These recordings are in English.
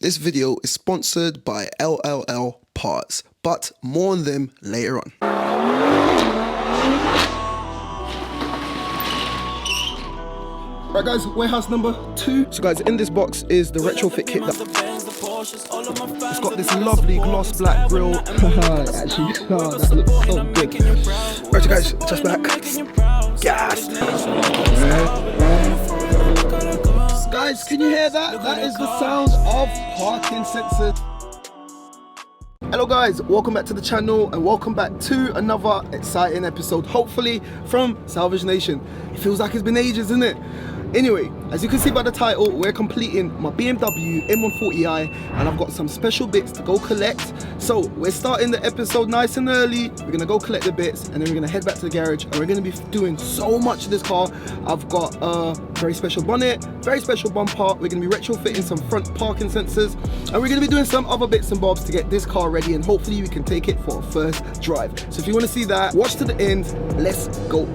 This video is sponsored by LLL Parts, but more on them later on. Right guys, warehouse number 2. So guys, in this box is the retrofit kit. It's got this lovely gloss black grille. Actually, that looks so good. Right guys, just back. Gassed. Guys, can you hear that? That is the sound of parking sensors. Hello guys, welcome back to the channel and welcome back to another exciting episode, hopefully from Salvage Nation. It feels like it's been ages, isn't it? Anyway, as you can see by the title, we're completing my BMW M140i and I've got some special bits to go collect. So we're starting the episode nice and early. We're gonna go collect the bits and then we're gonna head back to the garage and we're gonna be doing so much to this car. I've got a very special bonnet, very special bumper. We're gonna be retrofitting some front parking sensors and we're gonna be doing some other bits and bobs to get this car ready, and hopefully we can take it for a first drive. So if you wanna see that, watch to the end. Let's go.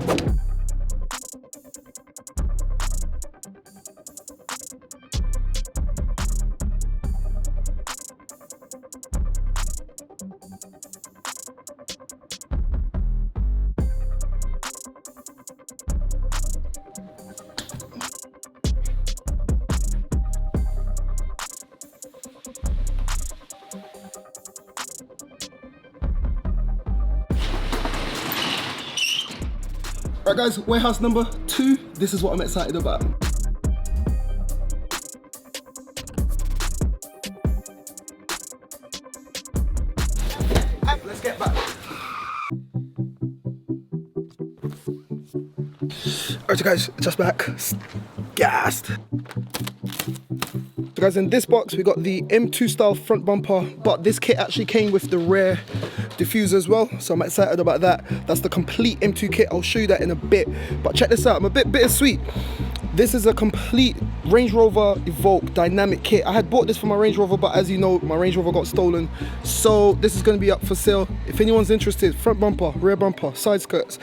Right guys, warehouse number 2. This is what I'm excited about. Let's get back. Alright guys, just back. Gassed. So guys, in this box we got the M2 style front bumper, but this kit actually came with the rear diffuser as well, so I'm excited about that. That's the complete M2 kit. I'll show you that in a bit, but check this out. I'm a bit bittersweet. This is a complete Range Rover Evoque dynamic kit. I had bought this for my Range Rover, but as you know, my Range Rover got stolen, so this is going to be up for sale. If anyone's interested, front bumper, rear bumper, side skirts,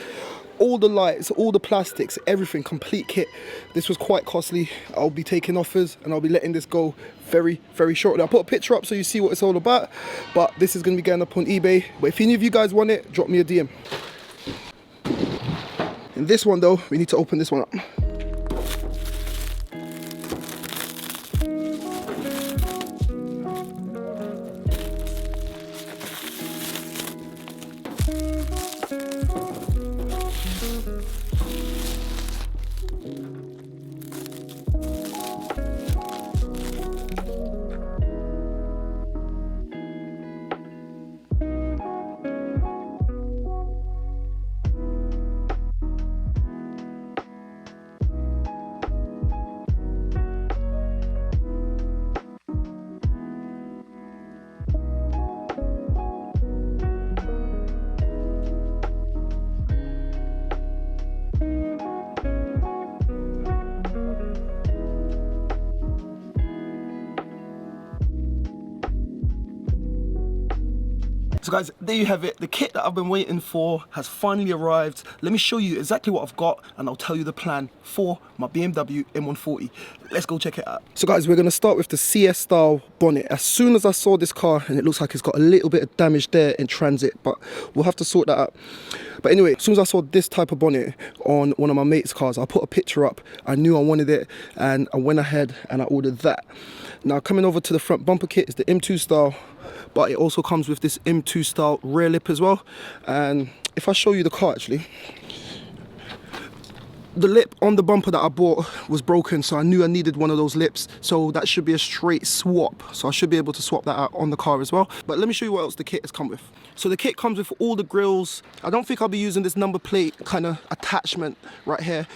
all the lights, all the plastics, everything, complete kit. This was quite costly. I'll be taking offers and I'll be letting this go very, very shortly. I'll put a picture up so you see what it's all about, but this is going to be going up on eBay. But if any of you guys want it, drop me a DM. In this one though, we need to open this one up. So guys, there you have it. The kit that I've been waiting for has finally arrived. Let me show you exactly what I've got and I'll tell you the plan for my BMW M140. Let's go check it out. So guys, we're gonna start with the CS style bonnet. As soon as I saw this car, and it looks like it's got a little bit of damage there in transit, but we'll have to sort that out. But anyway, as soon as I saw this type of bonnet on one of my mate's cars, I put a picture up. I knew I wanted it and I went ahead and I ordered that. Now coming over to the front bumper kit is the M2 style, but it also comes with this M2 style rear lip as well. And if I show you the car actually, the lip on the bumper that I bought was broken, so I knew I needed one of those lips, so that should be a straight swap, so I should be able to swap that out on the car as well. But let me show you what else the kit has come with. So the kit comes with all the grills. I don't think I'll be using this number plate kind of attachment right here.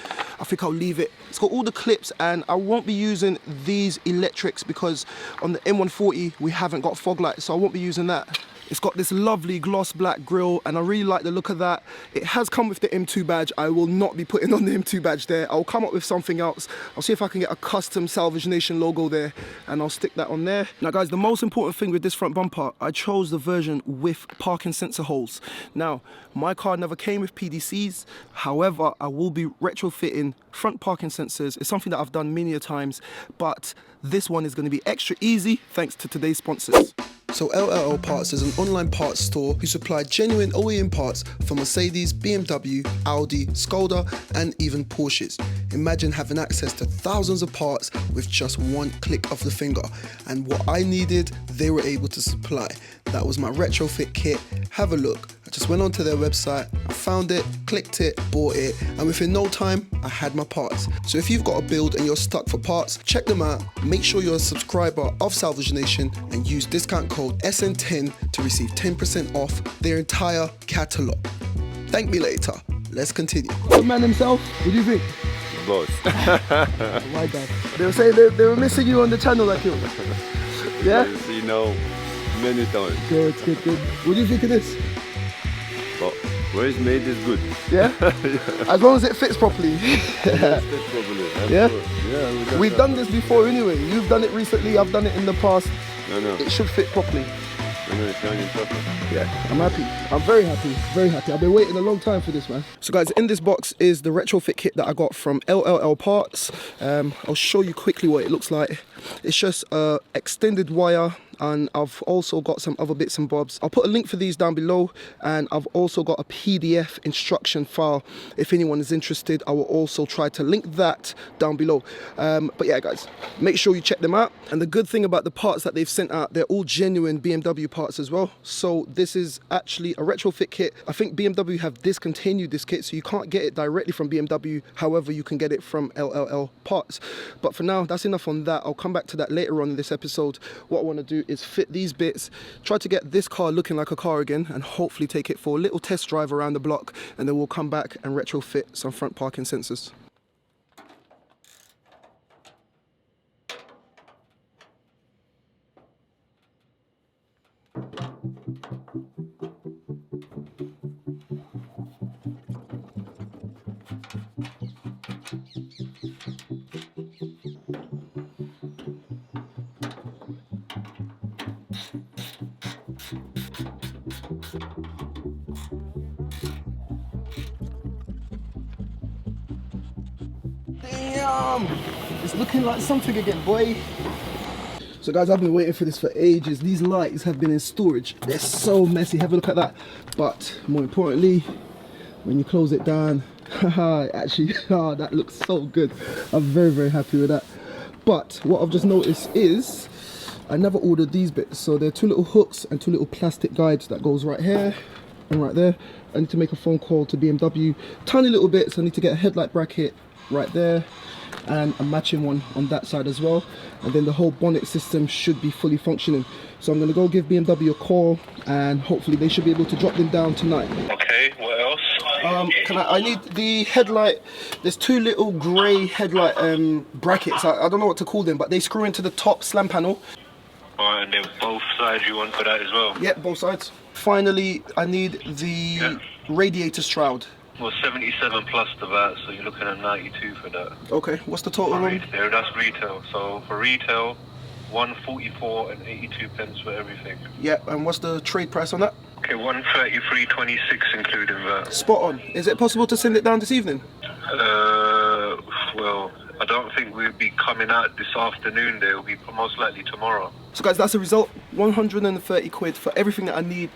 I think I'll leave it. It's got all the clips and I won't be using these electrics because on the M140 we haven't got fog lights, so I won't be using that. It's got this lovely gloss black grille, and I really like the look of that. It has come with the M2 badge. I will not be putting on the M2 badge there. I'll come up with something else. I'll see if I can get a custom Salvage Nation logo there, and I'll stick that on there. Now guys, the most important thing with this front bumper, I chose the version with parking sensor holes. Now, my car never came with PDCs. However, I will be retrofitting front parking sensors. It's something that I've done many a times, but this one is going to be extra easy thanks to today's sponsors. So LLL Parts is an online parts store who supply genuine OEM parts for Mercedes, BMW, Audi, Skoda, and even Porsches. Imagine having access to thousands of parts with just one click of the finger. And what I needed, they were able to supply. That was my retrofit kit. Have a look. I just went onto their website, I found it, clicked it, bought it, and within no time, I had my parts. So if you've got a build and you're stuck for parts, check them out. Make sure you're a subscriber of Salvage Nation and use discount code SN10 to receive 10% off their entire catalogue. Thank me later. Let's continue. The man himself, what do you think? Boss. Oh my God. They were saying they were missing you on the channel, like you. Yeah? You know, many times. Good, good, good. What do you think of this? But where it's made is good. Yeah? As long as it fits properly. Yeah? Yeah, we've done this before anyway. You've done it recently, I've done it in the past. No. It should fit properly. It's shining perfect. Yeah, I'm happy. I'm very happy, very happy. I've been waiting a long time for this, man. So guys, in this box is the retrofit kit that I got from LLL Parts. I'll show you quickly what it looks like. It's just extended wire, and I've also got some other bits and bobs. I'll put a link for these down below, and I've also got a PDF instruction file. If anyone is interested, I will also try to link that down below. But yeah guys, make sure you check them out. And the good thing about the parts that they've sent out, they're all genuine BMW parts as well. So this is actually a retrofit kit. I think BMW have discontinued this kit, so you can't get it directly from BMW. However, you can get it from LLL Parts. But for now, that's enough on that. I'll come back to that later on in this episode. What I want to do is fit these bits, try to get this car looking like a car again, and hopefully take it for a little test drive around the block, and then we'll come back and retrofit some front parking sensors. Damn! It's looking like something again, boy. So guys, I've been waiting for this for ages. These lights have been in storage. They're so messy. Have a look at that. But more importantly, when you close it down, actually, that looks so good. I'm very, very happy with that. But what I've just noticed is I never ordered these bits. So there are two little hooks and two little plastic guides that goes right here and right there. I need to make a phone call to BMW. Tiny little bits. I need to get a headlight bracket right there and a matching one on that side as well, and then the whole bonnet system should be fully functioning. So I'm going to go give BMW a call, and hopefully they should be able to drop them down tonight. Okay, what else? I need the headlight. There's two little grey headlight brackets. I don't know what to call them, but they screw into the top slam panel. Alright, and then both sides you want for that as well? Yep, both sides. Finally, I need the radiator shroud. Well, 77 plus the VAT, so you're looking at 92 for that. Okay, what's the total on? There, that's retail. So for retail, 144 and 82 pence for everything. Yeah, and what's the trade price on that? Okay, 133.26 including VAT. Spot on. Is it possible to send it down this evening? Well, I don't think we'll be coming out this afternoon. They'll be most likely tomorrow. So guys, that's the result. 130 quid for everything that I need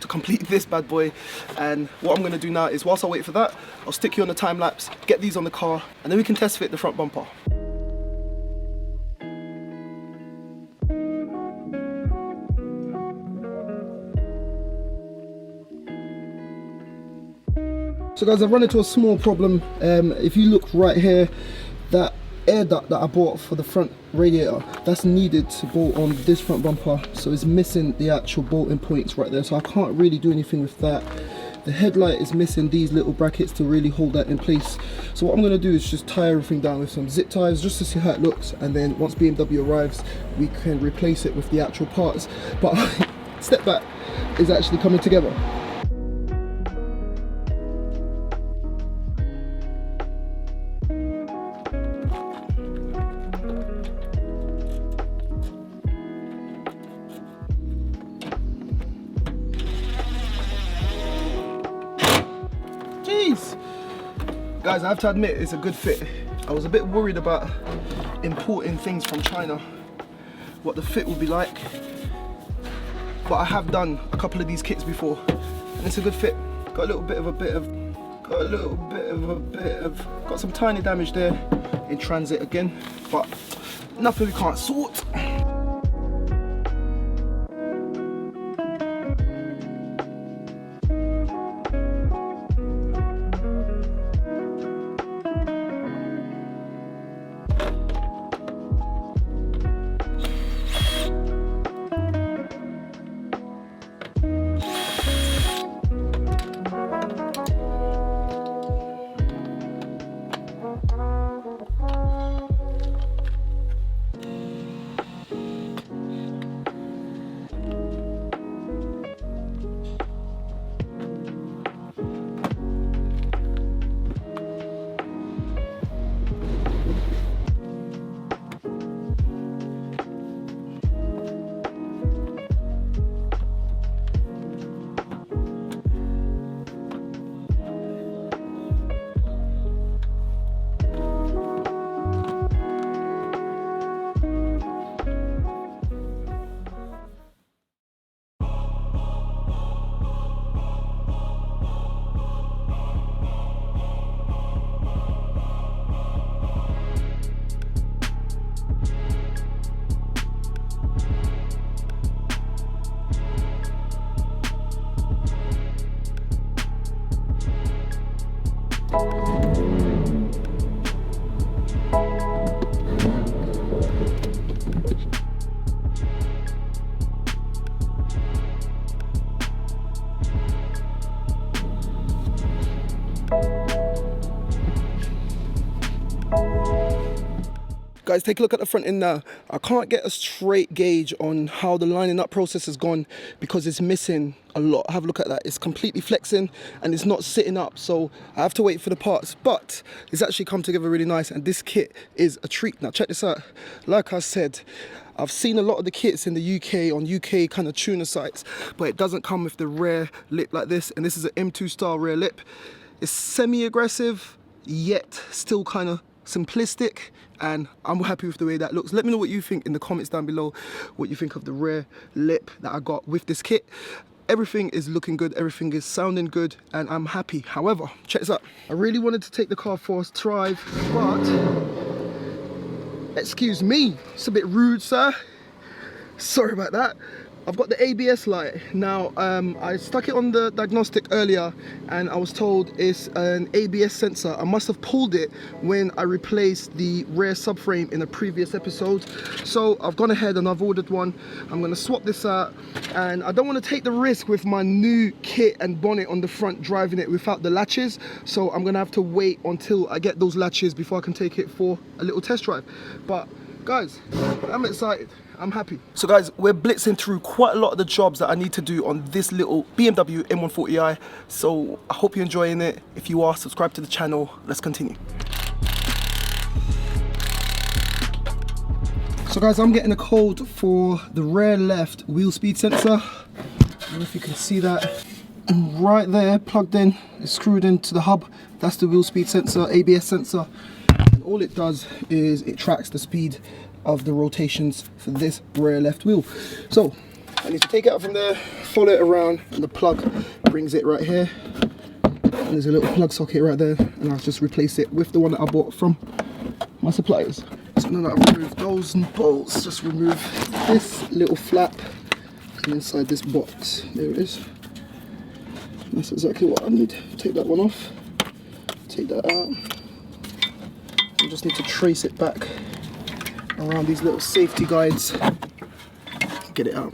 to complete this bad boy. And what I'm going to do now is, whilst I wait for that, I'll stick you on the time lapse, get these on the car, and then we can test fit the front bumper. So guys, I've run into a small problem. If you look right here, that air duct that I bought for the front radiator, that's needed to bolt on this front bumper, so it's missing the actual bolting points right there, so I can't really do anything with that. The headlight is missing these little brackets to really hold that in place. So what I'm going to do is just tie everything down with some zip ties just to see how it looks, and then once BMW arrives we can replace it with the actual parts. But step back is actually coming together. Jeez! Guys, I have to admit, it's a good fit. I was a bit worried about importing things from China, what the fit would be like. But I have done a couple of these kits before, and it's a good fit. Got some tiny damage there in transit again, but nothing we can't sort. Guys, take a look at the front end now. I can't get a straight gauge on how the lining up process has gone because it's missing a lot. Have a look at that. It's completely flexing and it's not sitting up, so I have to wait for the parts. But it's actually come together really nice, and this kit is a treat. Now check this out. Like I said, I've seen a lot of the kits in the UK on UK kind of tuner sites, but it doesn't come with the rear lip like this, and this is an M2 style rear lip. It's semi-aggressive, yet still kind of simplistic, and I'm happy with the way that looks. Let me know what you think in the comments down below, what you think of the rear lip that I got with this kit. Everything is looking good, everything is sounding good, and I'm happy. However, check this out. I really wanted to take the car for a drive, but excuse me, it's a bit rude, sir. Sorry about that. I've got the ABS light. Now, I stuck it on the diagnostic earlier and I was told it's an ABS sensor. I must have pulled it when I replaced the rear subframe in a previous episode. So I've gone ahead and I've ordered one. I'm gonna swap this out, and I don't want to take the risk with my new kit and bonnet on the front driving it without the latches. So I'm gonna have to wait until I get those latches before I can take it for a little test drive. But guys, I'm excited. I'm happy. So guys, we're blitzing through quite a lot of the jobs that I need to do on this little BMW M140i. So I hope you're enjoying it. If you are, subscribe to the channel. Let's continue. So guys, I'm getting a code for the rear left wheel speed sensor. I don't know if you can see that. And right there, plugged in, it's screwed into the hub. That's the wheel speed sensor, ABS sensor. And all it does is it tracks the speed of the rotations for this rear left wheel. So I need to take it out from there, follow it around, and the plug brings it right here. And there's a little plug socket right there, and I'll just replace it with the one that I bought from my suppliers. So now that I've removed those bolts, just remove this little flap, and inside this box, there it is. And that's exactly what I need. Take that one off, take that out. I just need to trace it back around these little safety guides, get it out.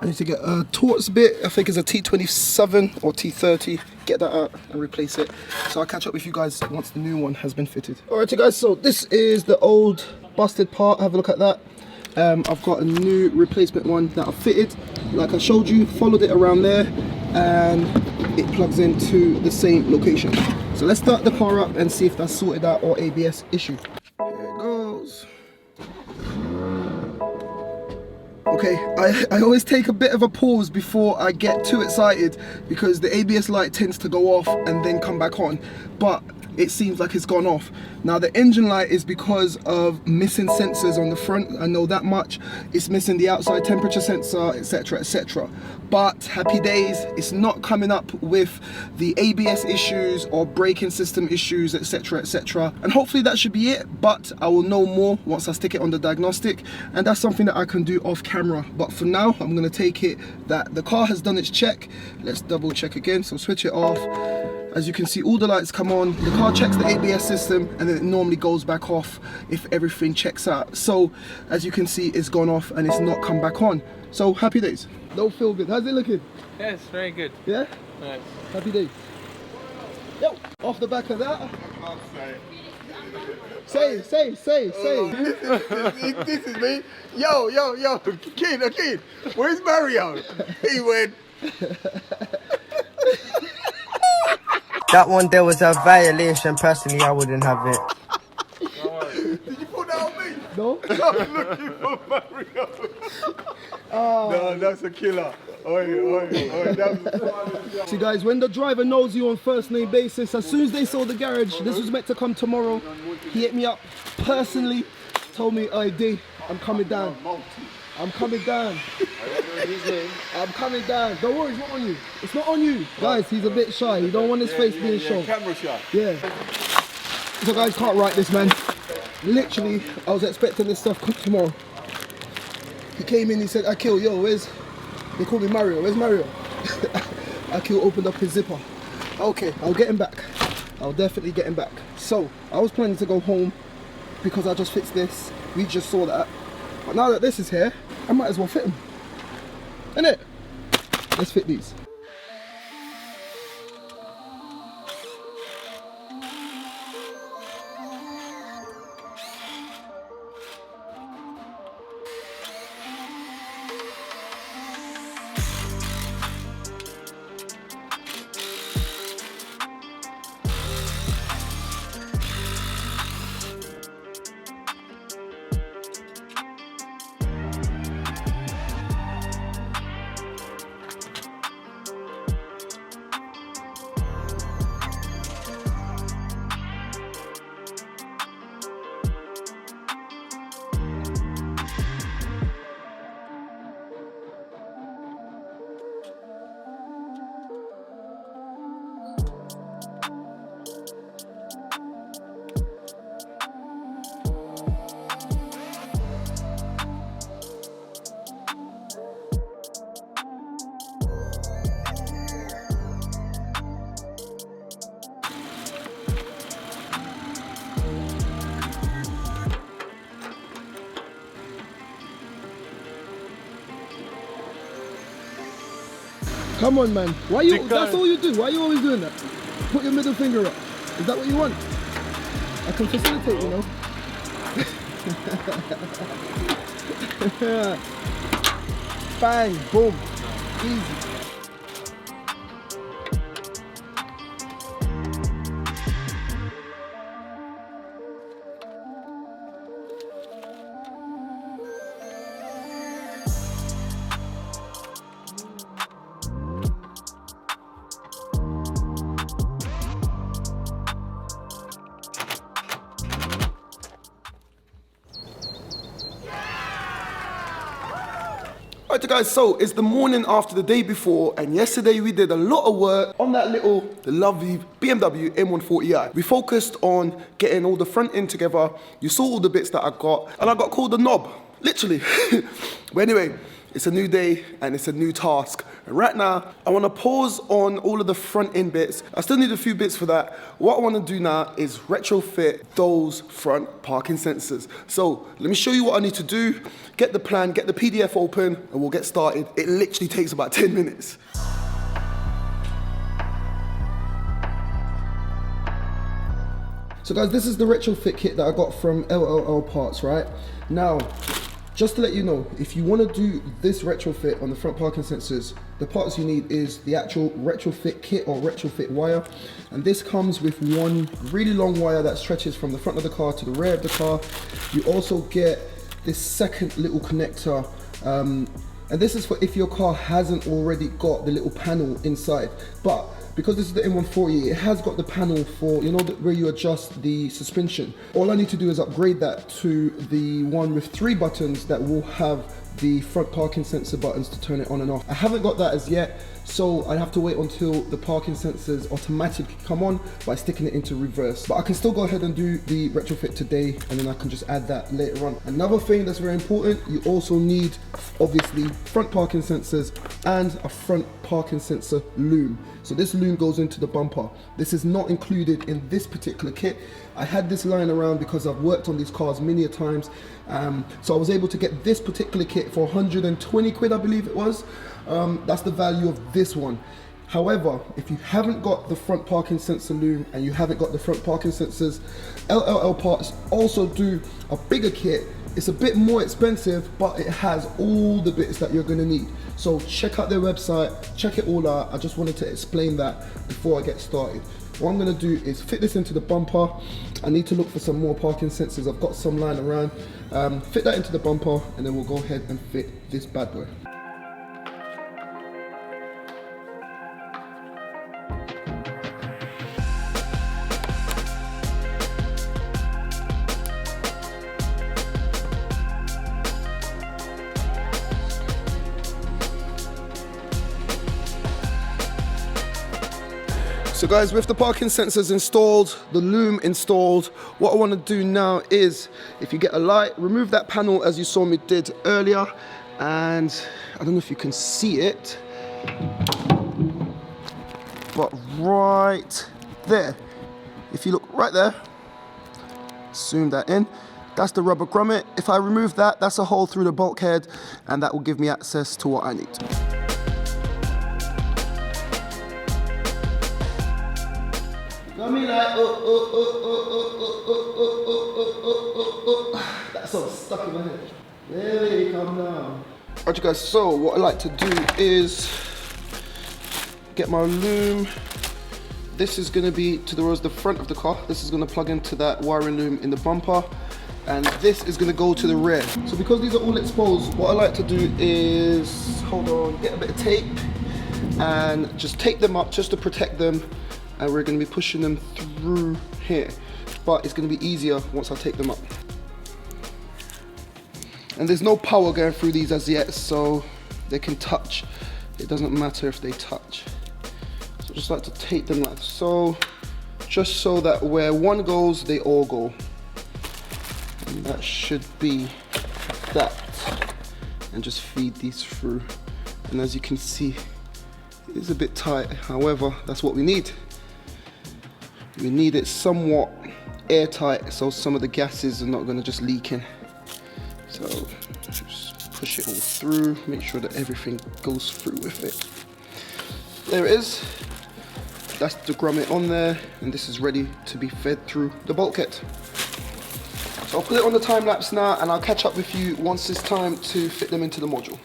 I need to get a Torx bit, I think it's a T27 or T30, get that out and replace it. So I'll catch up with you guys once the new one has been fitted. Alright you guys, so this is the old busted part, have a look at that. I've got a new replacement one that I've fitted, like I showed you, followed it around there, and it plugs into the same location. So let's start the car up and see if that's sorted out or ABS issue. Here it goes. Okay, I always take a bit of a pause before I get too excited because the ABS light tends to go off and then come back on, but it seems like it's gone off. Now the engine light is because of missing sensors on the front, I know that much. It's missing the outside temperature sensor, etc, etc. But happy days, it's not coming up with the ABS issues or braking system issues, etc, etc. And hopefully that should be it, but I will know more once I stick it on the diagnostic, and that's something that I can do off camera. But for now, I'm gonna take it that the car has done its check. Let's double check again, so switch it off. As you can see, all the lights come on, the car checks the ABS system, and then it normally goes back off if everything checks out. So, as you can see, it's gone off and it's not come back on. So, happy days. Don't feel good. How's it looking? Yes, very good. Yeah? Nice. Happy days. Yo, off the back of that. Say. This is me. Yo, kid. Where's Mario? He went. That one there was a violation. Personally, I wouldn't have it. Did you put that on me? No? I'm looking for Mario. No, that's a killer. See guys, when the driver knows you on first name basis, as soon as they saw the garage, this was meant to come tomorrow, he hit me up personally, told me, "Hey D, I'm coming down. I'm coming down. I'm coming down. Don't worry, it's not on you. It's not on you." Guys, he's a bit shy. He don't want his face being shown. Camera shot. Yeah. So guys, can't write this, man. Literally, I was expecting this stuff tomorrow. He came in, he said, "Akil, yo, where's..." They call me Mario. Where's Mario? Akil opened up his zipper. Okay, I'll get him back. I'll definitely get him back. So, I was planning to go home because I just fixed this. We just saw that. But now that this is here, I might as well fit them. Innit? Let's fit these. Come on, man. Why you? That's all you do. Why are you always doing that? Put your middle finger up. Is that what you want? I can facilitate, you know. Bang, boom, easy. Alright guys, so it's the morning after the day before, and yesterday we did a lot of work on that the lovely BMW M140i. We focused on getting all the front end together. You saw all the bits that I got, and I got called a knob, literally. But anyway, It's a new day and it's a new task. And right now, I want to pause on all of the front end bits. I still need a few bits for that. What I want to do now is retrofit those front parking sensors. So let me show you what I need to do, get the plan, get the PDF open, and we'll get started. It literally takes about 10 minutes. So guys, this is the retrofit kit that I got from LLL Parts, right? Now, just to let you know, if you want to do this retrofit on the front parking sensors, the parts you need is the actual retrofit kit or retrofit wire. And this comes with one really long wire that stretches from the front of the car to the rear of the car. You also get this second little connector. And this is for if your car hasn't already got the little panel inside. But because this is the M140, it has got the panel for, you know, where you adjust the suspension. All I need to do is upgrade that to the one with 3 buttons that will have the front parking sensor buttons to turn it on and off. I haven't got that as yet, so I have to wait until the parking sensors automatically come on by sticking it into reverse. But I can still go ahead and do the retrofit today, and then I can just add that later on. Another thing that's very important, you also need, obviously, front parking sensors and a front parking sensor loom. So this loom goes into the bumper. This is not included in this particular kit. I had this lying around because I've worked on these cars many a times. So I was able to get this particular kit for 120 quid, I believe it was. That's the value of this one. However, if you haven't got the front parking sensor loom and you haven't got the front parking sensors, LLL Parts also do a bigger kit. It's a bit more expensive, but it has all the bits that you're gonna need. So check out their website, check it all out. I just wanted to explain that before I get started. What I'm gonna do is fit this into the bumper. I need to look for some more parking sensors. I've got some lying around. Fit that into the bumper, and then we'll go ahead and fit this bad boy. So guys, with the parking sensors installed, the loom installed, what I want to do now is, if you get a light, remove that panel as you saw me did earlier, and I don't know if you can see it, but right there, if you look right there, zoom that in, that's the rubber grommet. If I remove that, that's a hole through the bulkhead, and that will give me access to what I need. I mean, like, that's all stuck in my head. There we come down. Alright, you guys, so what I like to do is get my loom. This is going to be towards the front of the car. This is going to plug into that wiring loom in the bumper. And this is going to go to the rear. So because these are all exposed, what I like to do is, hold on, get a bit of tape and just tape them up just to protect them. And we're going to be pushing them through here, but it's going to be easier once I take them up. And there's no power going through these as yet, so they can touch. It doesn't matter if they touch. So I just like to tape them like so, just so that where one goes, they all go. And that should be that. And just feed these through. And as you can see, it's a bit tight. However, that's what we need. We need it somewhat airtight so some of the gases are not going to just leak in. So just push it all through, make sure that everything goes through with it. There it is. That's the grommet on there, and this is ready to be fed through the bulkhead. So I'll put it on the time lapse now, and I'll catch up with you once it's time to fit them into the module.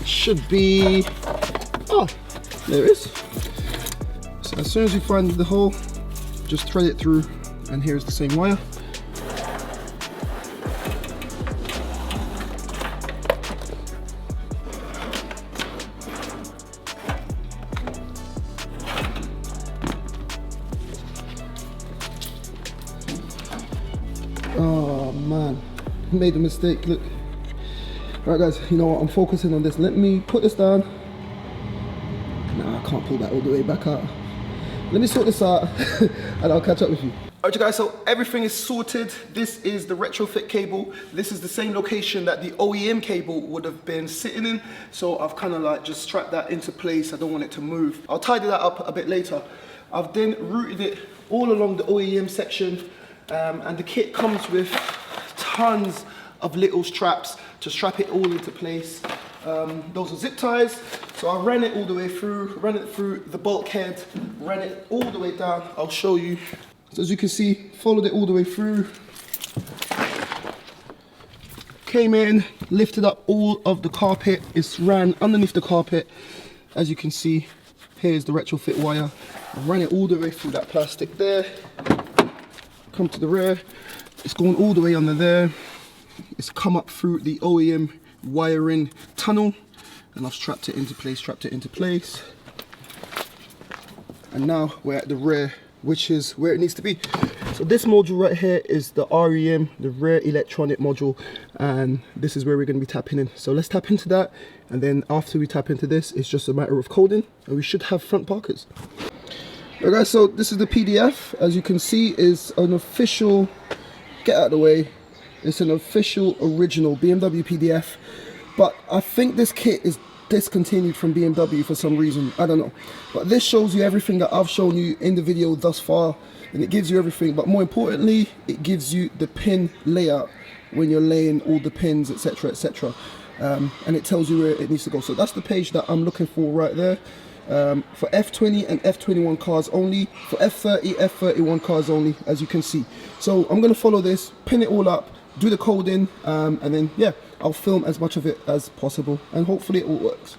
Should be, oh, there it is. So as soon as you find the hole, just thread it through, and here's the same wire. made a mistake, look. Alright guys, you know what, I'm focusing on this. Let me put this down. Nah, I can't pull that all the way back out. Let me sort this out and I'll catch up with you. Alright guys, so everything is sorted. This is the retrofit cable. This is the same location that the OEM cable would have been sitting in. So I've kind of like just strapped that into place. I don't want it to move. I'll tidy that up a bit later. I've then routed it all along the OEM section, and the kit comes with tons of little straps to strap it all into place. Those are zip ties, so I ran it all the way through, ran it through the bulkhead, ran it all the way down. I'll show you. So as you can see, followed it all the way through. Came in, lifted up all of the carpet. It's ran underneath the carpet. As you can see, here's the retrofit wire. I ran it all the way through that plastic there. Come to the rear. It's going all the way under there. It's come up through the OEM wiring tunnel, and I've strapped it into place, and now we're at the rear, which is where it needs to be. So this module right here is the REM, the rear electronic module, and this is where we're going to be tapping in. So let's tap into that, and then after we tap into this, it's just a matter of coding, and we should have front parkers. Alright guys, so this is the PDF. As you can see, is an official, get out of the way, it's an official original BMW PDF, but I think this kit is discontinued from BMW for some reason, I don't know. But this shows you everything that I've shown you in the video thus far, and it gives you everything, but more importantly, it gives you the pin layout when you're laying all the pins, etc, etc, and it tells you where it needs to go. So that's the page that I'm looking for right there. For F20 and F21 cars only, for F30, F31 cars only, as you can see. So I'm going to follow this, pin it all up, do the coding, and then yeah, I'll film as much of it as possible, and hopefully it all works.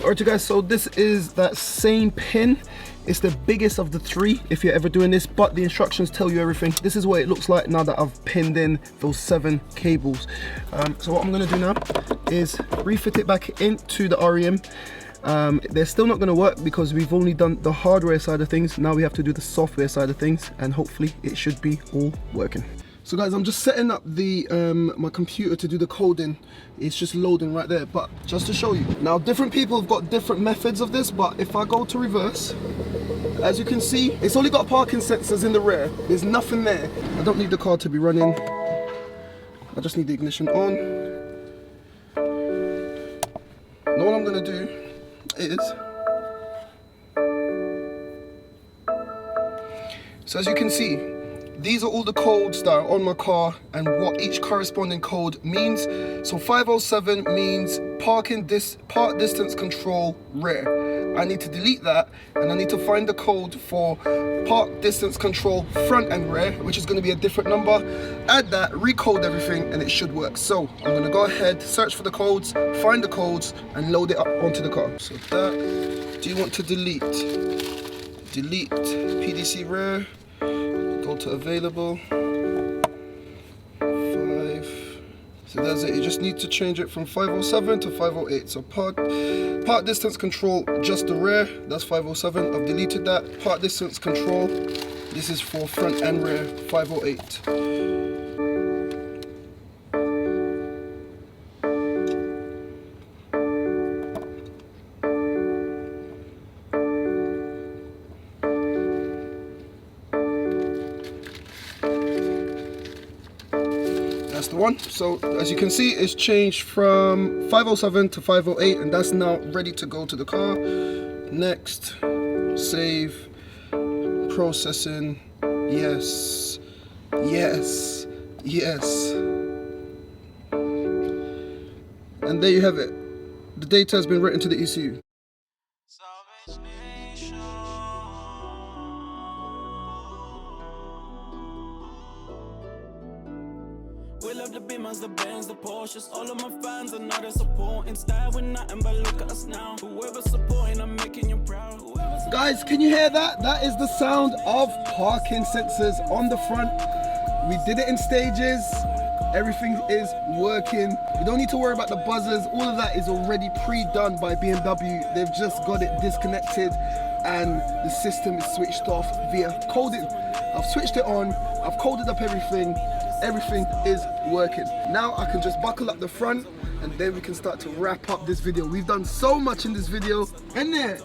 Alright you guys, so this is that same pin. It's the biggest of the three if you're ever doing this, but the instructions tell you everything. This is what it looks like now that I've pinned in those 7 cables. So what I'm going to do now is refit it back into the REM. They're still not going to work because we've only done the hardware side of things. Now we have to do the software side of things, and hopefully it should be all working. So guys, I'm just setting up the my computer to do the coding. It's just loading right there, but just to show you. Now different people have got different methods of this, but if I go to reverse, as you can see, it's only got parking sensors in the rear. There's nothing there. I don't need the car to be running. I just need the ignition on. Now what I'm gonna do is, so as you can see, these are all the codes that are on my car and what each corresponding code means. So 507 means park distance control rear. I need to delete that, and I need to find the code for park distance control front and rear, which is going to be a different number. Add that, recode everything, and it should work. So I'm going to go ahead, search for the codes, find the codes, and load it up onto the car. So that, do you want to delete? Delete PDC rear. Go to available, 5. So that's it. You just need to change it from 507 to 508. So park distance control, just the rear, that's 507. I've deleted that. Park distance control, this is for front and rear, 508. That's the one. So as you can see, it's changed from 507 to 508, and that's now ready to go to the car. Next, save, processing, yes, yes, yes. And there you have it. The data has been written to the ECU. Will love to be my Beamers, the Benz, the Porsches. All of my fans are not a supporting style with nothing but look at us now. Whoever's supporting, I'm making you proud. Guys, can you hear that? That is the sound of parking sensors on the front. We did it in stages. Everything is working. You don't need to worry about the buzzers. All of that is already pre-done by BMW. They've just got it disconnected and the system is switched off via coding. I've switched it on, I've coded up everything. Everything is working. Now I can just buckle up the front and then we can start to wrap up this video. We've done so much in this video, isn't it?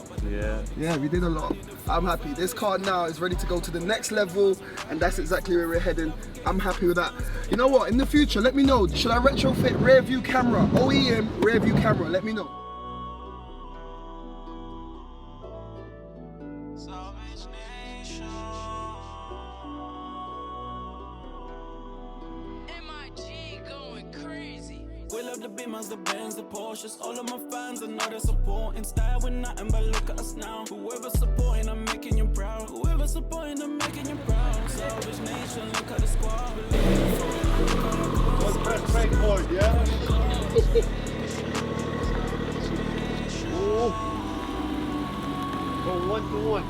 Yeah, we did a lot. I'm happy. This car now is ready to go to the next level and that's exactly where we're heading. I'm happy with that. You know what, in the future, let me know, should I retrofit rear view camera? OEM rear view camera, let me know. Salvage Nation. MIG going crazy. We love the Beamers, the Benz, the Porsches. All of my fans are not a supporting style with nothing but look at us now. Whoever's supporting, I'm making you proud. Whoever's supporting, I'm making you proud. Salvage Nation, look at the squad. One press brake board, yeah? Go 1 to 1.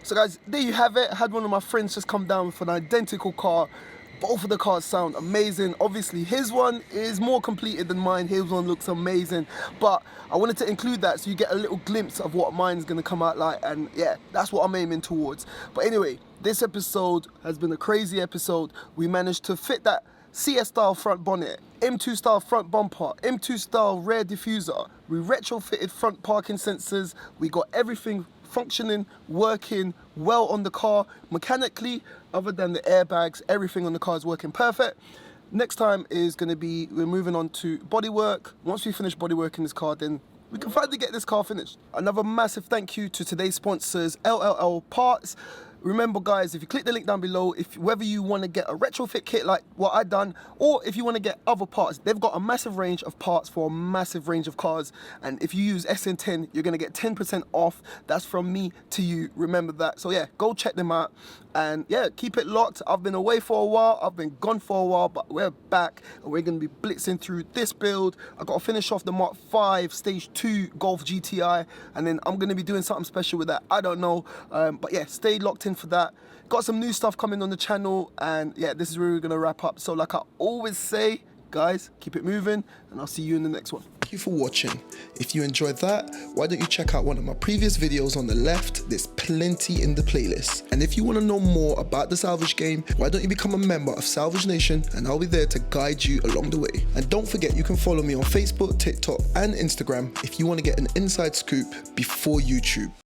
So guys, there you have it. I had one of my friends just come down with an identical car. Both of the cars sound amazing. Obviously his one is more completed than mine. His one looks amazing, but I wanted to include that so you get a little glimpse of what mine's gonna come out like, and yeah, that's what I'm aiming towards. But anyway, this episode has been a crazy episode. We managed to fit that CS style front bonnet, M2 style front bumper, M2 style rear diffuser. We retrofitted front parking sensors. We got everything functioning, working well on the car mechanically, other than the airbags. Everything on the car is working perfect. Next time is going to be, we're moving on to bodywork. Once we finish bodywork in this car, then we can finally get this car finished. Another massive thank you to today's sponsors, LLL Parts. Remember guys, if you click the link down below, whether you want to get a retrofit kit like what I done, or if you want to get other parts, they've got a massive range of parts for a massive range of cars. And if you use SN10, you're going to get 10% off. That's from me to you, remember that. So yeah, go check them out. And yeah, keep it locked. I've been away for a while, I've been gone for a while, but we're back and we're going to be blitzing through this build. I got to finish off the Mark 5 Stage 2 Golf GTI, and then I'm going to be doing something special with that. I don't know, but yeah, stay locked in for that. Got some new stuff coming on the channel, and yeah, this is where we're gonna wrap up. So like I always say, guys, keep it moving, and I'll see you in the next one. Thank you for watching. If you enjoyed that, why don't you check out one of my previous videos on the left? There's plenty in the playlist. And if you want to know more about the Salvage game, why don't you become a member of Salvage Nation, and I'll be there to guide you along the way. And don't forget, you can follow me on Facebook, TikTok and Instagram if you want to get an inside scoop before YouTube.